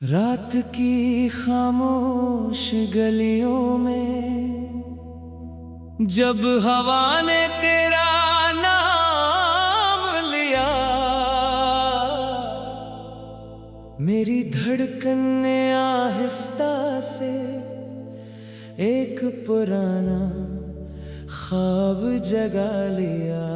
रात की खामोश गलियों में जब हवा ने तेरा नाम लिया, मेरी धड़कन ने आहिस्ता से एक पुराना ख्वाब जगा लिया।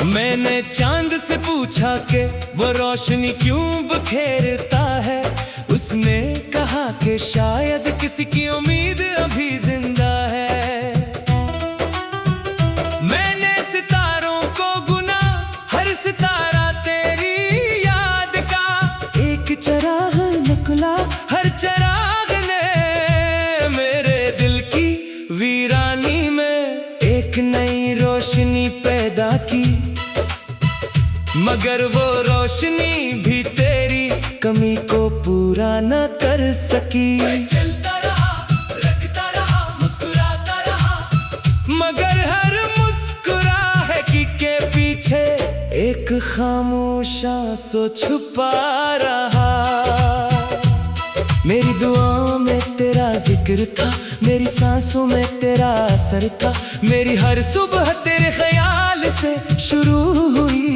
मैंने चांद से पूछा कि वो रोशनी क्यों बखेरता है। उसने कहा कि शायद किसी की उम्मीद अभी जिंदा है। मैंने सितारों को गुना, हर सितारा तेरी याद का। एक चराग निकला, हर चराग ने मेरे दिल की वीरानी में एक नई रोशनी पैदा की। मगर वो रोशनी भी तेरी कमी को पूरा न कर सकी। चलता रहा, रखता रहा, मुस्कुराता रहा, मगर हर मुस्कुराहट के पीछे एक खामोशा सो छुपा रहा। मेरी दुआओं में तेरा जिक्र था, मेरी सांसों में तेरा असर था। मेरी हर सुबह तेरे ख्याल से शुरू हुई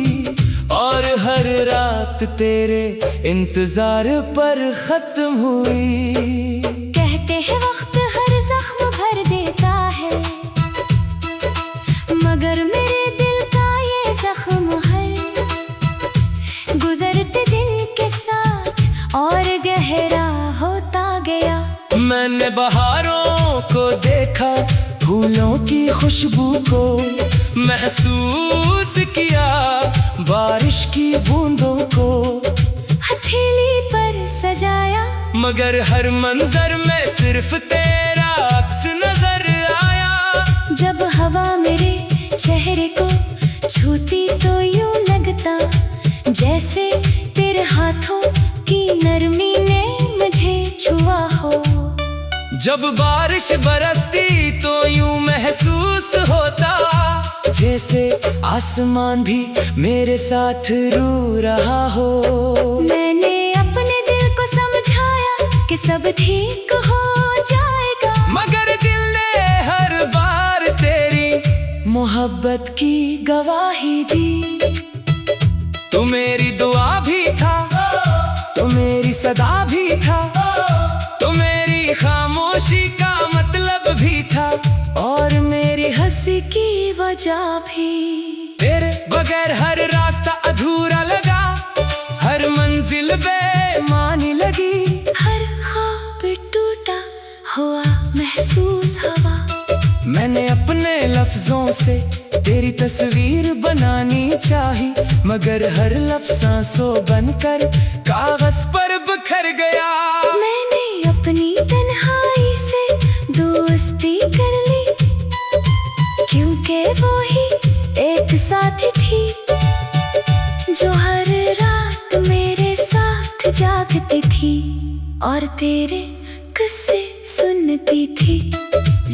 और हर रात तेरे इंतजार पर खत्म हुई। कहते हैं वक्त हर जख्म भर देता है, मगर मेरे दिल का ये जख्म हर गुजरते दिन के साथ और गहरा होता गया। मैंने बहारों को देखा, फूलों की खुशबू को महसूस किया, बारिश की बूंदों को हथेली पर सजाया। मगर हर मंजर में सिर्फ तेरा अक्स नजर आया। जब हवा मेरे चेहरे को छूती तो यूं लगता जैसे तेरे हाथों की नरमी ने मुझे छुआ हो। जब बारिश बरसती तो यूं महसूस होता जैसे आसमान भी मेरे साथ रो रहा हो। मैंने अपने दिल को समझाया कि सब ठीक हो जाएगा, मगर दिल ने हर बार तेरी मोहब्बत की गवाही दी। तू मेरी दुआ भी था, तू मेरी सदा भी था, तू मेरी खामोशी का मतलब भी था और मेरी हंसी की वजह भी। तेरे बगैर हर रास्ता अधूरा लगा, हर मंजिल बेमानी लगी, हर ख्वाब टूटा हुआ महसूस हवा। मैंने अपने लफ्जों से तेरी तस्वीर बनानी चाही, मगर हर लफ्ज सांसों बनकर कागज पर बिखर गया। मैंने अपनी तन्हाई से दोस्ती कर ली, क्योंकि वो ही एक साथी थी जो हर रात मेरे साथ जागती थी और तेरे किस्से सुनती थी।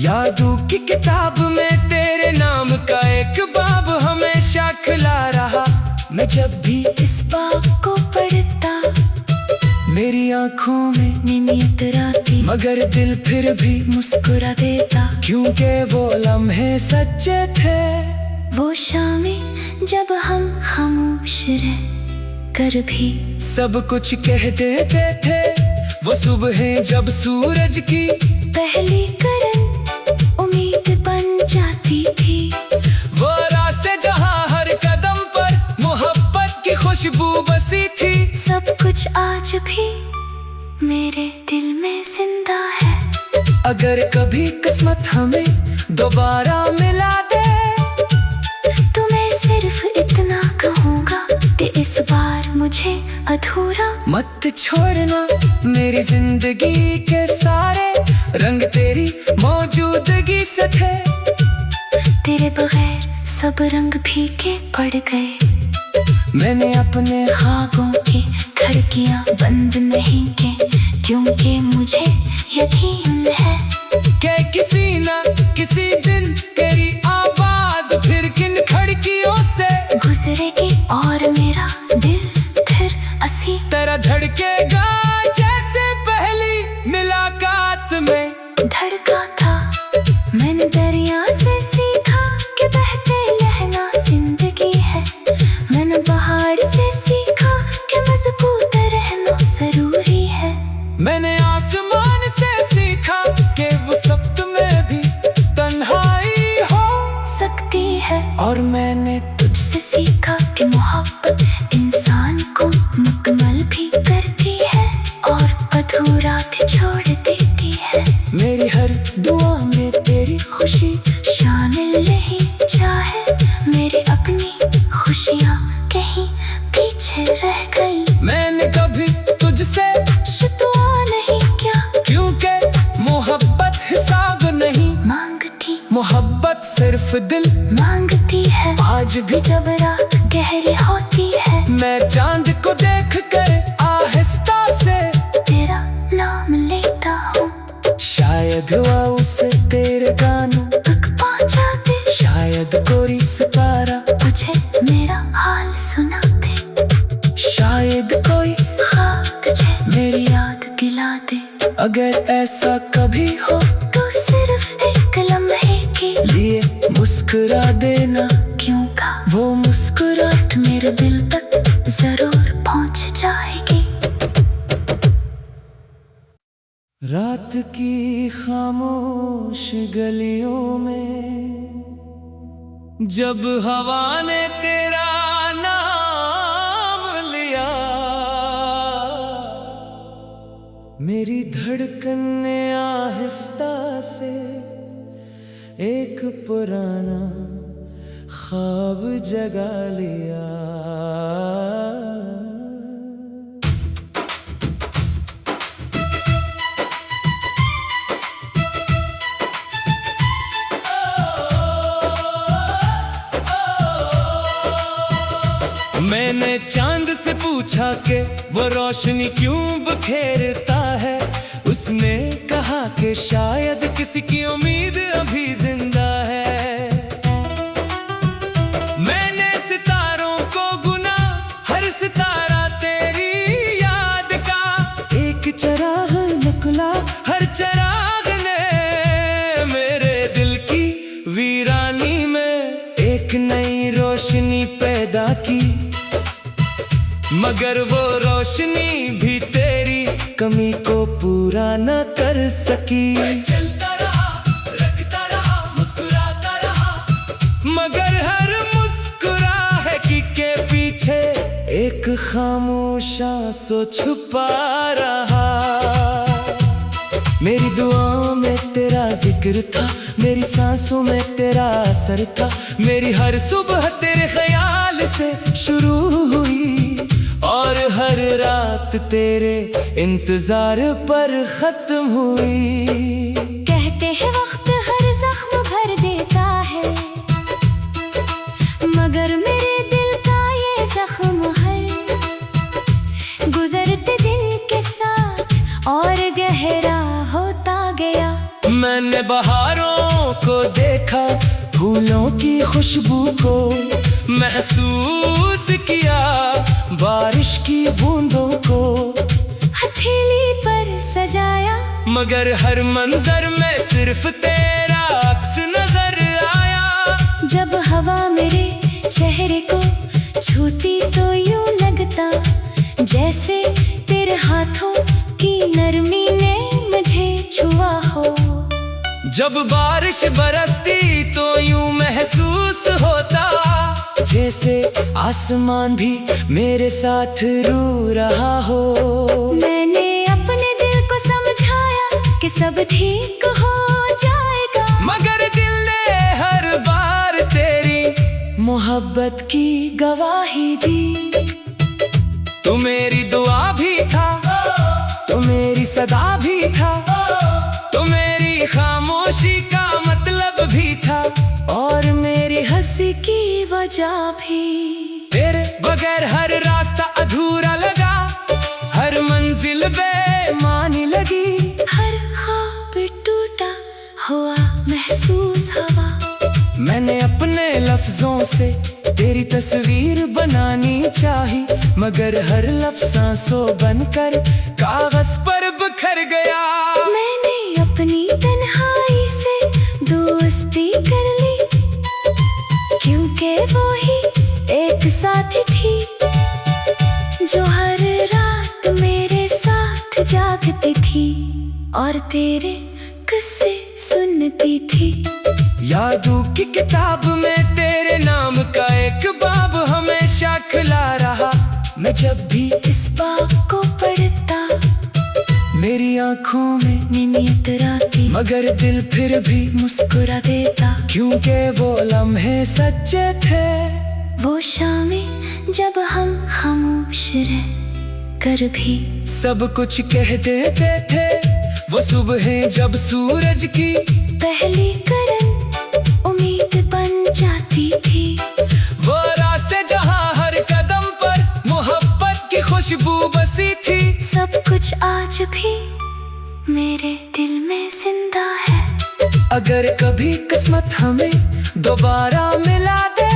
यादों की किताब में तेरे नाम का एक बाब हमेशा खुला रहा। मैं जब भी इस बाब को पढ़ता मेरी आंखों में नींद आती, मगर दिल फिर भी मुस्कुरा देता, क्योंकि वो लम्हे सच्चे थे। वो शामें जब हम खामोश रह कर भी सब कुछ कह देते थे। वो सुबहें जब सूरज की पहली किरण उम्मीद बन जाती थी। वो रास्ते जहाँ हर कदम पर मोहब्बत की खुशबू बसी थी। सब कुछ आज भी मेरे दिल में जिंदा है। अगर कभी किस्मत हमें दोबारा मिला दे तो मैं सिर्फ इतना कहूँगा कि इस बार मुझे अधूरा मत छोड़ना। मेरी जिंदगी के सारे रंग तेरी मौजूदगी से थे। तेरे बगैर सब रंग फीके पड़ गए। मैंने अपने ख्वाबों की खिड़कियां बंद नहीं की, मैंने आसमान से सीखा कि वो सख्त में भी तन्हाई हो सकती है। और मैंने तुझसे सीखा कि मोहब्बत इंसान को मुकम्मल भी करती है और अधूरा भी छोड़ देती है। मेरी हर दुआ में तेरी खुशी शामिल नहीं चाहे मेरी अपनी खुशियाँ कहीं पीछे रह गई। मैंने कभी तुझसे शिकवा नहीं क्या, क्योंकि मोहब्बत हिसाब नहीं मांगती मोहब्बत सिर्फ दिल मांगती है। आज भी जब रात गहरी होती है मैं चांद को देख कर आहिस्ता से तेरा नाम लेता हूँ। शायद हुआ उसे तेरे गानों तक पहुँचा दे, शायद कोई सितारा तुझे मेरा हाल सुना दे, शायद कोई ख्वाब तुझे मेरी याद दिला दे। अगर ऐसा कभी हो तो सिर्फ एक लम्हे के लिए मुस्कुरा देना, क्यों का वो मुस्कुराहट मेरे दिल तक जरूर पहुँच जाएगी। रात की खामोश गलियों में जब हवा ने तेरा नाम लिया, मेरी धड़कन ने आहिस्ता से एक पुराना ख्वाब जगा लिया। मैंने चांद से पूछा कि वो रोशनी क्यों बखेरता है। उसने कहा कि शायद किसी की उम्मीद अभी जिंदा है। मैंने सितारों को गुना, हर सितारा तेरी याद का एक चिराग निकला, हर चिराग ने मेरे दिल की वीरानी में एक नई रोशनी पैदा की। मगर वो रोशनी भी तेरी कमी को पूरा न कर सकी। चलता रहा, रखता रहा, मुस्कुराता रहा, मगर हर मुस्कुराहट के पीछे एक खामोशा सो छुपा रहा। मेरी दुआओं में तेरा जिक्र था, मेरी सांसों में तेरा असर था, मेरी हर सुबह तेरे ख्याल से शुरू हुई और हर रात तेरे इंतजार पर खत्म हुई। कहते हैं वक्त हर जख्म भर देता है, मगर मेरे दिल का ये जख्म हर गुजरते दिन के साथ और गहरा होता गया। मैंने बहारों को देखा, फूलों की खुशबू को महसूस किया, बारिश की बूंदों को हथेली पर सजाया, मगर हर मंजर में सिर्फ तेरा अक्स नजर आया। जब हवा मेरे चेहरे को छूती तो यूं लगता जैसे तेरे हाथों की नरमी ने मुझे छुआ हो। जब बारिश बरसती तो यूं महसूस होता जैसे आसमान भी मेरे साथ रो रहा हो। मैंने अपने दिल को समझाया कि सब ठीक हो जाएगा, मगर दिल ने हर बार तेरी मोहब्बत की गवाही दी। तू मेरी दुआ भी था, तू मेरी सदा भी था, तू मेरी खामोशी का मतलब भी था और मेरी हंसी की वजह भी। तेरे बगैर हर रास्ता अधूरा लगा, हर मंजिल बेमानी लगी, हर ख्वाब टूटा हुआ महसूस हवा। मैंने अपने लफ्जों से तेरी तस्वीर बनानी चाही, मगर हर लफ्ज सांसों बनकर कागज पर बिखर गया। मैंने अपनी तन्हाई से दोस्ती कर ली, क्योंकि वो ही एक साथी थी जो हर रात मेरे साथ जागती थी और तेरे किस्से सुनती थी। यादों की किताब में तेरे नाम का एक बाब हमेशा खुला रहा। मैं जब भी इस बात को पढ़ता मेरी आंखों में नींद आती, मगर दिल फिर भी मुस्कुरा देता। क्योंकि वो लम्हे सच्चे थे। वो शामें जब हम खामोश रह कर भी सब कुछ कह देते थे। वो सुबहें जब सूरज की पहली किरण उम्मीद बन जाती थी। वो रास्ते जहाँ हर कदम पर मोहब्बत की खुशबू बसी थी। सब कुछ आज भी मेरे दिल में जिंदा है। अगर कभी किस्मत हमें दोबारा मिला दे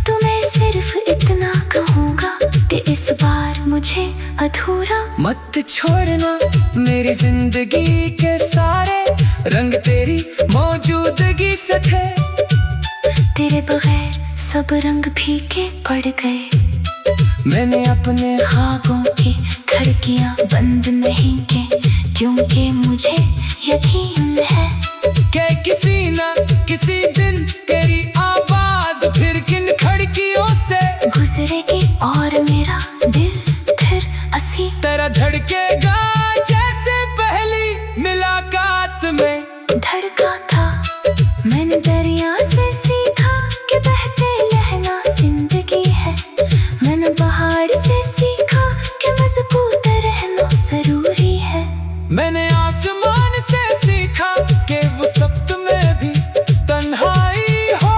तो मैं सिर्फ इतना कहूँगा कि इस बार मुझे अधूरा मत छोड़ना। मेरी जिंदगी के सारे रंग तेरी मौजूदगी से थे। तेरे बगैर सब रंग फीके पड़ गए। मैंने अपने ख्वाबों की खिड़कियां बंद नहीं की, क्योंकि मुझे यकीन है कि किसी न किसी दिन तेरी आवाज फिर किन खिड़कियों से गुजरेगी और मेरा दिल फिर असी तेरा धड़केगा जैसे पहली मुलाकात में धड़का था। मैंने दरिया से सीखा कि बहते लहना जिंदगी है। मैंने पहाड़ से सीखा कि मजबूत रहना जरूरी है। मैंने आसमान से सीखा कि वसत में भी तन्हाई हो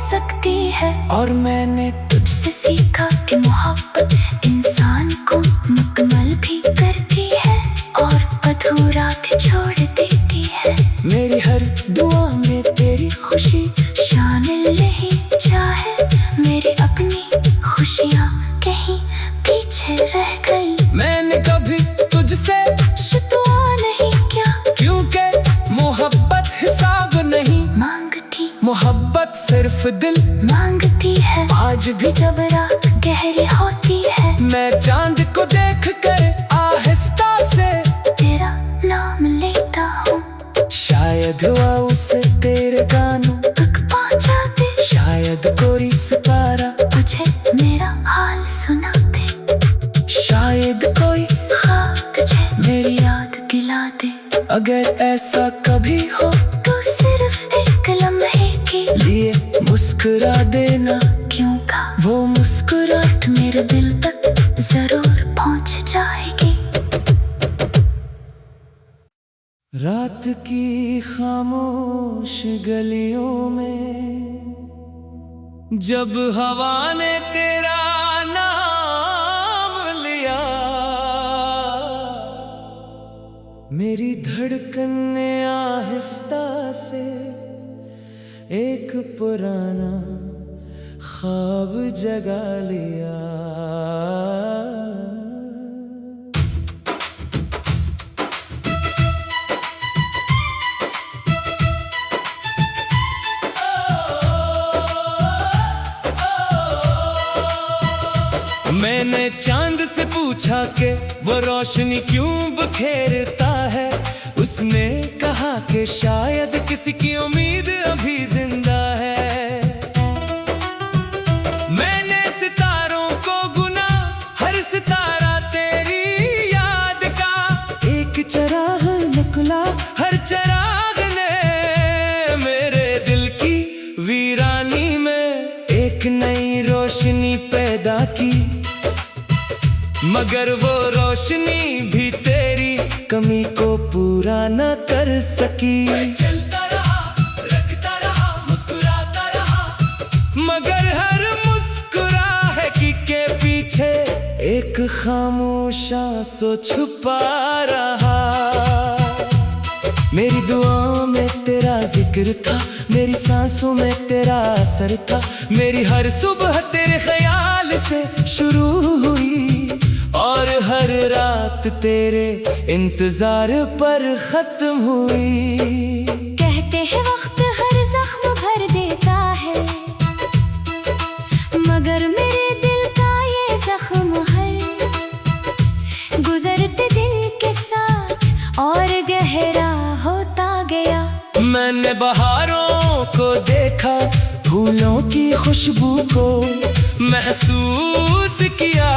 सकती है। और मैंने तुझसे सीखा कि मोहब्बत इंसान को मुकम्मल भी करती है और अधूरा भी छोड़ देती है। मेरी हर दुआ में तेरी खुशी शामिल नहीं चाहे मेरी अपनी खुशियाँ कहीं पीछे रह गई। मैंने कभी तुझसे शिकवा नहीं क्या, क्योंकि मोहब्बत हिसाब नहीं मांगती मोहब्बत सिर्फ दिल मांगती है। आज भी जब रात गहरी होती है मैं चांद को देख कर आहिस्ता से तेरा नाम लेता हूँ। शायद हुआ उससे तेरे गानों तक पहुँचा दे, शायद कोई सितारा मुझे मेरा हाल सुना दे। शायद कोई ख्वाब तुझे मेरी याद दिला दे। अगर ऐसा कभी हो तो सिर्फ एक लम्हे के लिए मुस्कुरा देना। क्यों का वो मुस्कुराहट मेरे दिल तक जरूर पहुँच जाएगी। रात की खामोश गलियों में जब हवा ने तेरा नाम लिया, मेरी धड़कन ने आहिस्ता से एक पुराना ख्वाब जगा लिया। मैंने चांद से पूछा कि वो रोशनी क्यों बखेरता है। उसने कहा कि शायद किसी की उम्मीद अभी जिंदा है। मैंने सितारों को गुना, हर सितारा तेरी याद का। एक चराग निकला हर चराग ने मेरे दिल की वीरानी में एक नई रोशनी पैदा की। मगर वो रोशनी भी तेरी कमी को पूरा न कर सकी। चलता रहा, रखता रहा, मुस्कुराता रहा, मगर हर मुस्कुराहट के पीछे एक खामोशा सो छुपा रहा। मेरी दुआओं में तेरा जिक्र था, मेरी सांसों में तेरा असर था। मेरी हर सुबह तेरे ख्याल से शुरू हुई और हर रात तेरे इंतजार पर खत्म हुई। कहते हैं वक्त हर जख्म भर देता है, मगर मेरे दिल का ये जख्म हर गुजरते दिन मैंने बहारों को देखा, फूलों की खुशबू को महसूस किया,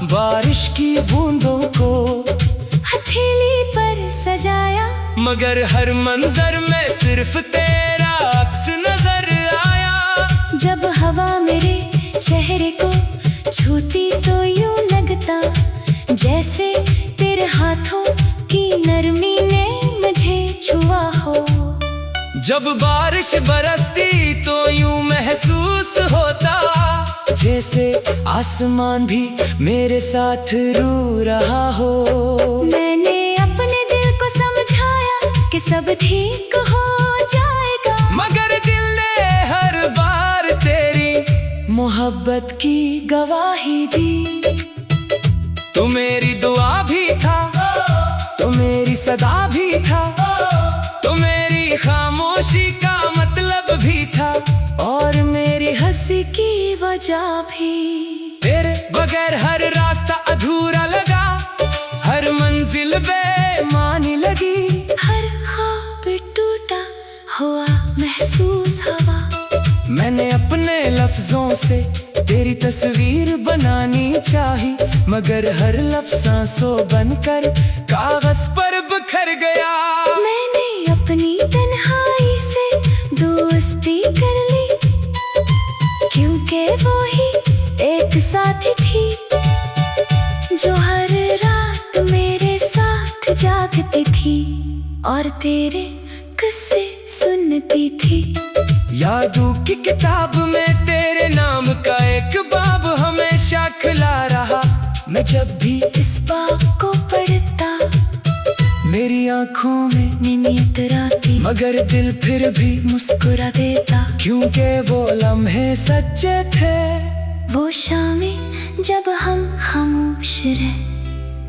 बारिश की बूंदों को हथेली पर सजाया, मगर हर मंजर में सिर्फ तेरा अक्स नजर आया। जब हवा मेरे चेहरे को छूती तो यूं लगता जैसे तेरे हाथों की नरमी ने मुझे छुआ हो। जब बारिश बरसती तो यूं महसूस होता जैसे आसमान भी मेरे साथ रो रहा हो। मैंने अपने दिल को समझाया कि सब ठीक हो जाएगा, मगर दिल ने हर बार तेरी मोहब्बत की गवाही दी। तू मेरी दुआ भी था, तू मेरी सदा भी था, तू मेरी खामोशी का मतलब भी था, और मेरी हंसी की वजह भी। तेरे बगैर हर रास्ता अधूरा लगा, हर मंजिल बेमानी लगी, हर ख्वाब टूटा हुआ महसूस हवा। मैंने अपने लफ्जों से तेरी तस्वीर बनानी चाही, मगर हर लफ्ज सांसों बनकर कागज पर बिखर गया। मैंने अपनी तन्हाई से दोस्ती कर ली, क्योंकि वो ही एक साथी थी जो हर रात मेरे साथ जागती थी और तेरे किस्से सुनती थी। यादों की किताब में तेरे नाम का एक बाब हमेशा खुला रहा। मैं जब भी इस बात को पढ़ता मेरी आंखों में नींद आती, मगर दिल फिर भी मुस्कुरा देता, क्योंकि वो लम्हे सच्चे थे। वो शामें जब हम खामोश रह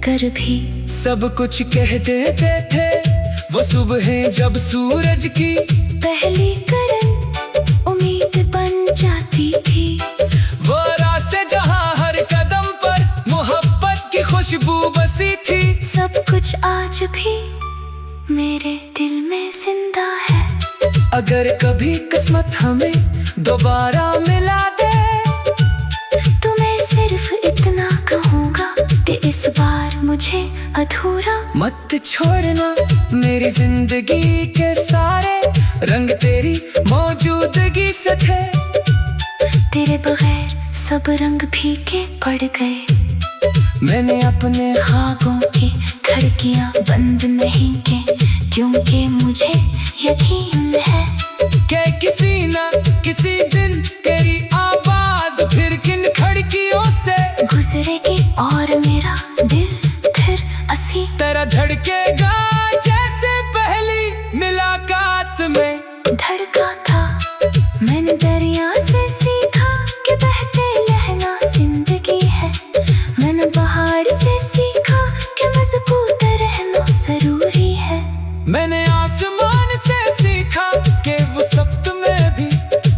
कर भी सब कुछ कह देते थे, वो सुबहें जब सूरज की पहली किरण उम्मीद बन जाती थी। वो रास्ते जहाँ हर कदम पर मोहब्बत की खुशबू बसी थी। सब कुछ आज भी मेरे दिल में जिंदा है। अगर कभी किस्मत हमें दोबारा मिला दे तो मैं सिर्फ इतना कहूँगा कि इस बार मुझे अधूरा मत छोड़ना। मेरी जिंदगी के सारे रंग तेरी मौजूदगी से थे। तेरे बगैर सब रंग फीके पड़ गए। मैंने अपने ख्वाबों की खिड़कियां बंद नहीं की, क्योंकि मुझे यकीन है कि किसी न किसी दिन तेरी आवाज फिर किन खिड़कियों से गुजरेगी और मेरा दिल फिर असी तेरा धड़केगा जैसे पहली मुलाकात में धड़का था। मैंने दरिया से सीखा कि बहते लहना जिंदगी है। मैंने पहाड़ से सीखा कि मजबूत रहना जरूरी है। मैंने आसमान से सीखा कि वसत में भी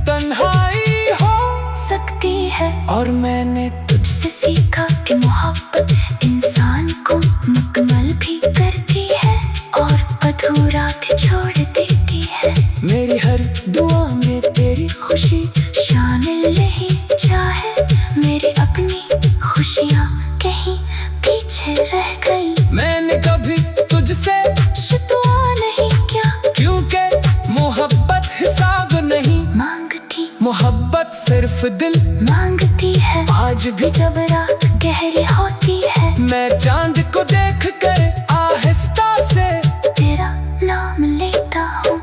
तन्हाई हो सकती है, और मैंने तुझसे सीखा कि मोहब्बत इंसान को मुकम्मल भी करती है और अधूरा भी छोड़ देती है। मेरी हर दुआ में तेरी खुशी शामिल नहीं चाहे, मेरी अपनी खुशियाँ कहीं पीछे रह गई। मैंने कभी तुझसे शिकवा नहीं क्या, क्योंकि मोहब्बत हिसाब नहीं मांगती, मोहब्बत सिर्फ दिल मांगती है। आज भी जब रात गहरी होती है मैं चांद को देख कर आहिस्ता से तेरा नाम लेता हूँ।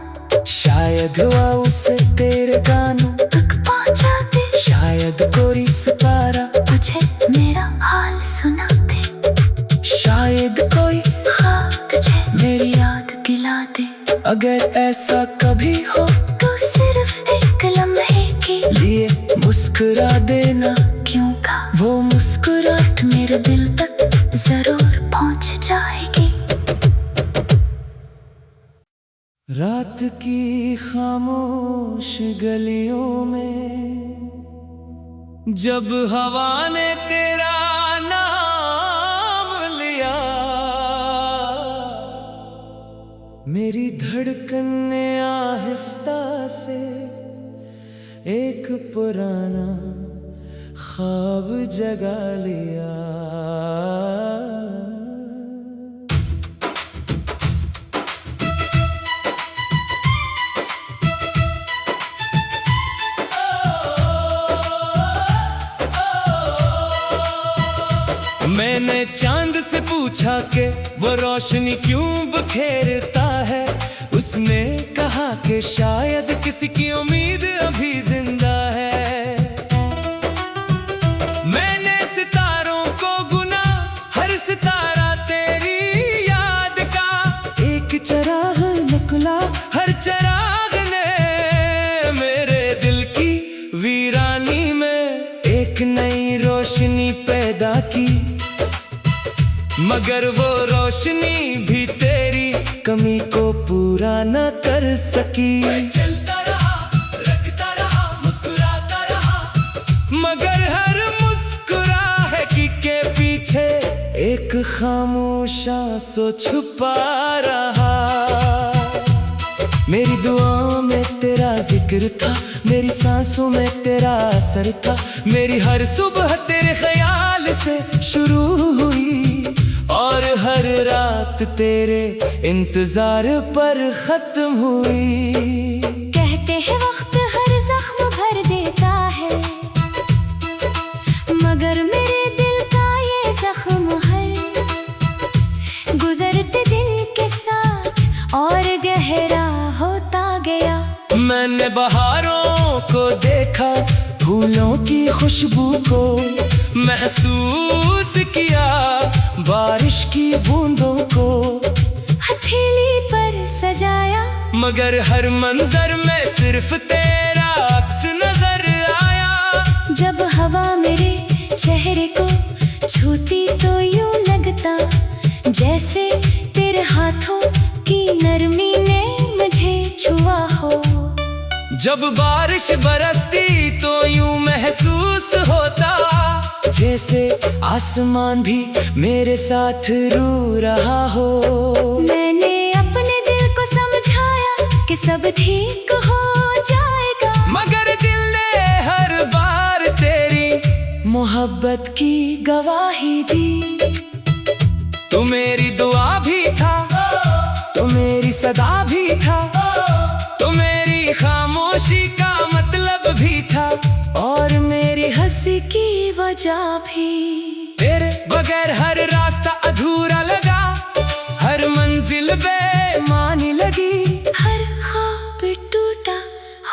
शायद हुआ उसे तेरे गानों तक पहुँचा दे, शायद कोई सितारा तुझे मेरा हाल सुना दे, शायद कोई ख्वाब तुझे मेरी याद दिला दे। अगर ऐसा कभी हो तो सिर्फ एक लम्हे के लिए मुस्कुरा देना, क्यों का वो मुस्कुराहट मेरे दिल तक जरूर पहुँच जाएगी। रात की खामोश गलियों में जब हवा ने तेरा नाम लिया, मेरी धड़कन ने आहिस्ता से एक पुराना ख्वाब जगा लिया। मैंने चांद से पूछा कि वो रोशनी क्यों बखेरता है। उसने कहा कि शायद किसी की उम्मीद अभी जिंदा है। मैंने सितारों को गुना, हर सितारा तेरी याद का। एक चिराग निकला, हर चिराग ने मेरे दिल की वीरानी में एक नई रोशनी पैदा की। मगर वो रोशनी भी तेरी कमी को पूरा न कर सकी। चलता रहा, रखता रहा, मुस्कुराता रहा, मगर हर मुस्कुराहट के पीछे एक खामोश आंसू छुपा रहा। मेरी दुआओं में तेरा जिक्र था, मेरी सांसों में तेरा असर था। मेरी हर सुबह तेरे ख्याल से शुरू हुई और हर रात तेरे इंतजार पर खत्म हुई। कहते हैं वक्त हर जख्म भर देता है, मगर मेरे दिल का ये जख्म हर गुजरते दिन के साथ और गहरा होता गया। मैंने बहारों को देखा, फूलों की खुशबू को महसूस किया, बारिश की बूंदों को हथेली पर सजाया। मगर हर मंजर में सिर्फ तेरा अक्स नजर आया। जब हवा मेरे चेहरे को छूती तो यूं लगता जैसे तेरे हाथों की नरमी ने मुझे छुआ हो। जब बारिश बरसती तो यूं महसूस होता जैसे आसमान भी मेरे साथ रो रहा हो। मैंने अपने दिल को समझाया कि सब ठीक हो जाएगा, मगर दिल ने हर बार तेरी मोहब्बत की गवाही दी। तू मेरी दुआ भी था, तू मेरी सदा भी था, तू मेरी खामोशी का मतलब भी था और मेरी हंसी की वजह भी। तेरे बगैर हर रास्ता अधूरा लगा, हर मंजिल बेमानी लगी, हर ख्वाब टूटा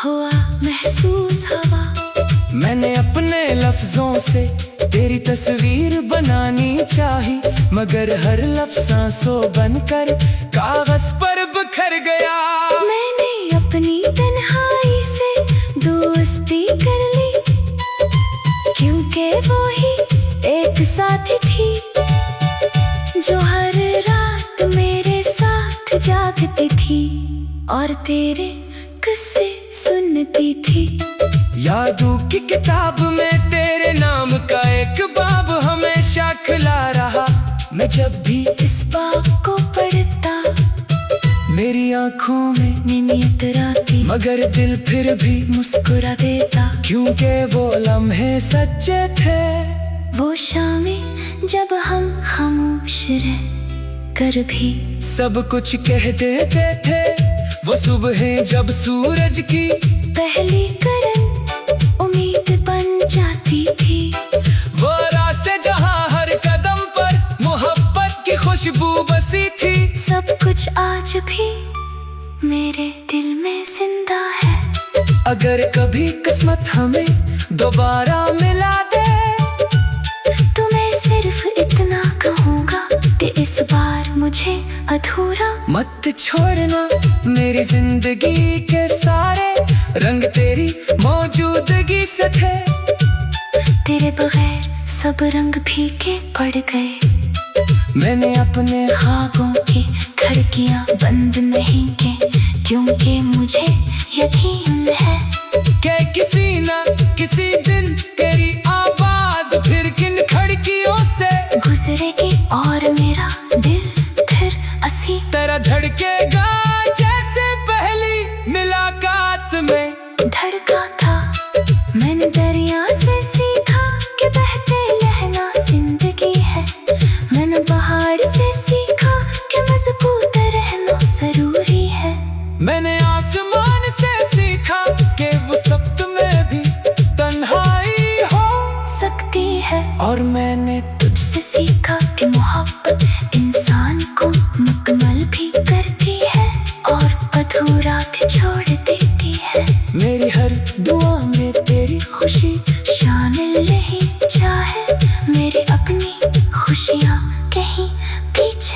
हुआ महसूस हवा। मैंने अपने लफ्जों से तेरी तस्वीर बनानी चाही, मगर हर लफ्ज सांसों बनकर कागज पर बिखर गया। मैंने अपनी तन्हाई से दोस्ती कर ली, क्योंकि वो ही एक साथी थी जो हर रात मेरे साथ जागती थी और तेरे किस्से सुनती थी। यादों की किताब में तेरे नाम का एक बाब हमेशा खुला रहा। मैं जब भी इस बाब को पढ़ता मेरी आंखों में नींद आती, मगर दिल फिर भी मुस्कुरा देता, क्योंकि वो लम्हे सच्चे थे। वो शामें जब हम खामोश रह कर भी सब कुछ कह देते थे, वो सुबह जब सूरज की पहली किरण उम्मीद बन जाती थी। वो रास्ते जहाँ हर कदम पर मोहब्बत की खुशबू बसी थी। सब कुछ आज भी मेरे दिल में जिंदा है। अगर कभी किस्मत हमें दोबारा मिला दे तो मैं सिर्फ इतना कहूँगा कि इस बार मुझे अधूरा मत छोड़ना। मेरी जिंदगी के सारे रंग तेरी मौजूदगी से थे, तेरे बगैर सब रंग फीके पड़ गए। मैंने अपने ख्वाबों की खिड़कियां बंद नहीं की, क्योंकि मुझे यकीन है कि किसी ना किसी दिन तेरी आवाज फिर किन खिड़कियों से गुजरेगी और मेरा दिल फिर असी तेरा धड़केगा।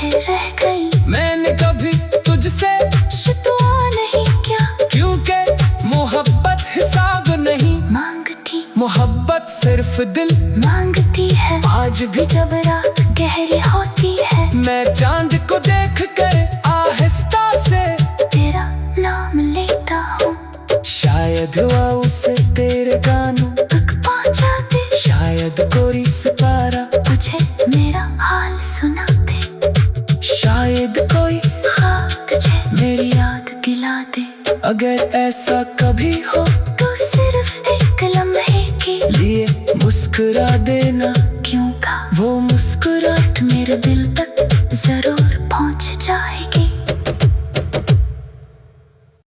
पीछे रह गई। मैंने कभी तुझसे शिकवा नहीं क्या क्योंकि मोहब्बत हिसाब नहीं मांगती, मोहब्बत सिर्फ दिल मांगती है। आज भी जब रात गहरी होती है, मैं चांद को देख कर आहिस्ता से तेरा नाम लेता हूँ। शायद हुआ उसे तेरे गानों तक पहुँचा दे, शायद कोई सितारा तुझे मेरा हाल सुना दे। शायद कोई ख्वाब तुझे मेरी याद दिला दे। अगर ऐसा